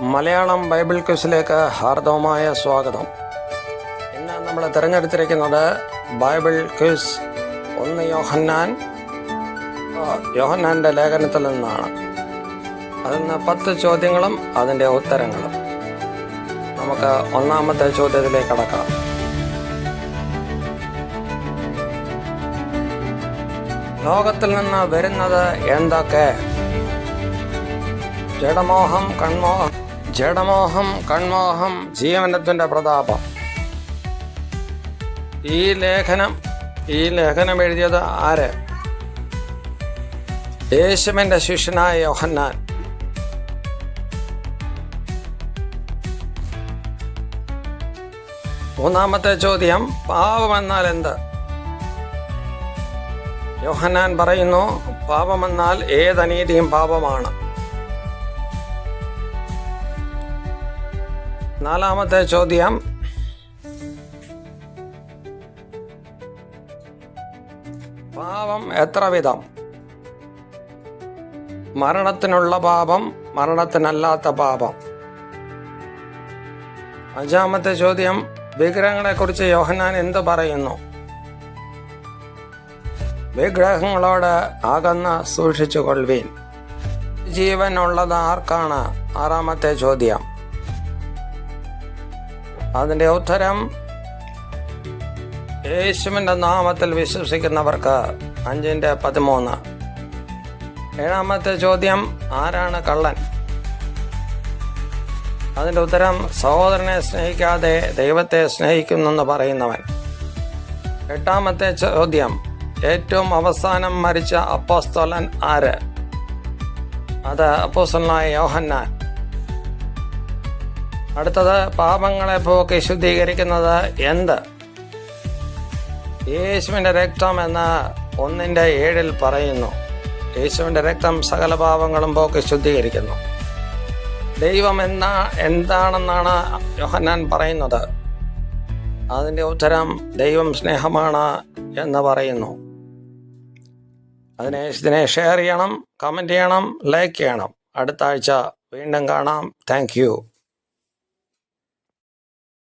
Malayalam Bible ക്വിസിലേക്ക് ഹാർദവമായ സ്വാഗതം. ഇന്ന് നമ്മൾ തിരഞ്ഞെടുത്തിരിക്കുന്നത് ബൈബിൾ ക്വിസ് 1 യോഹന്നാൻ്റെ ലേഖനത്തിൽ നിന്നാണ്. അതിൽ നിന്ന് 10 ചോദ്യങ്ങളും അതിൻ്റെ ഉത്തരങ്ങളും. നമുക്ക് ഒന്നാമത്തെ ചോദ്യത്തിലേക്ക് കടക്കാം. ലോകത്തിൽ നിന്ന് വരുന്നത് എന്തൊക്കെ? ജഡമോഹം, കൺമോഹം, ജീവനത്തിൻ്റെ പ്രതാപം. ഈ ലേഖനം എഴുതിയത് ആര്? യേശുവിൻ്റെ ശിഷ്യനായ യോഹന്നാൻ. മൂന്നാമത്തെ ചോദ്യം, പാപമെന്നാൽ എന്ത്? യോഹന്നാൻ പറയുന്നു, പാപമെന്നാൽ ഏതനീതിയും പാപമാണ്. നാലാമത്തെ ചോദ്യം, പാപം എത്ര വിധം? മരണത്തിനുള്ള പാപം, മരണത്തിനല്ലാത്ത പാപം. അഞ്ചാമത്തെ ചോദ്യം, വിഗ്രഹങ്ങളെക്കുറിച്ച് യോഹന്നാൻ എന്ത് പറയുന്നു? വിഗ്രഹങ്ങളോട് അകന്ന് സൂക്ഷിച്ചു കൊള്ളുവീൻ. ജീവൻ ഉള്ളത് ആർക്കാണ്? ആറാമത്തെ ചോദ്യം. അതിൻ്റെ ഉത്തരം, യേശുവിൻ്റെ നാമത്തിൽ വിശ്വസിക്കുന്നവർക്ക്. 5:13. ഏഴാമത്തെ ചോദ്യം, ആരാണ് കള്ളൻ? അതിൻ്റെ ഉത്തരം, സഹോദരനെ സ്നേഹിക്കാതെ ദൈവത്തെ സ്നേഹിക്കുന്നെന്ന് പറയുന്നവൻ. എട്ടാമത്തെ ചോദ്യം, ഏറ്റവും അവസാനം മരിച്ച അപ്പോസ്തലൻ ആര്? അത് അപ്പോസ്തലനായ യോഹന്നാൻ. അടുത്തത്, പാപങ്ങളെ പോക്കി ശുദ്ധീകരിക്കുന്നത് എന്ത്? യേശുവിൻ്റെ രക്തം എന്ന് 1:7 പറയുന്നു. യേശുവിൻ്റെ രക്തം സകല പാപങ്ങളും പോക്കി ശുദ്ധീകരിക്കുന്നു. ദൈവം എന്താണെന്നാണ് യോഹന്നാൻ പറയുന്നത്? അതിൻ്റെ ഉത്തരം, ദൈവം സ്നേഹമാണ് എന്ന് പറയുന്നു. ഇതിനെ ഷെയർ ചെയ്യണം, കമൻറ്റ് ചെയ്യണം, ലൈക്ക് ചെയ്യണം. അടുത്ത ആഴ്ച വീണ്ടും കാണാം. Thank you.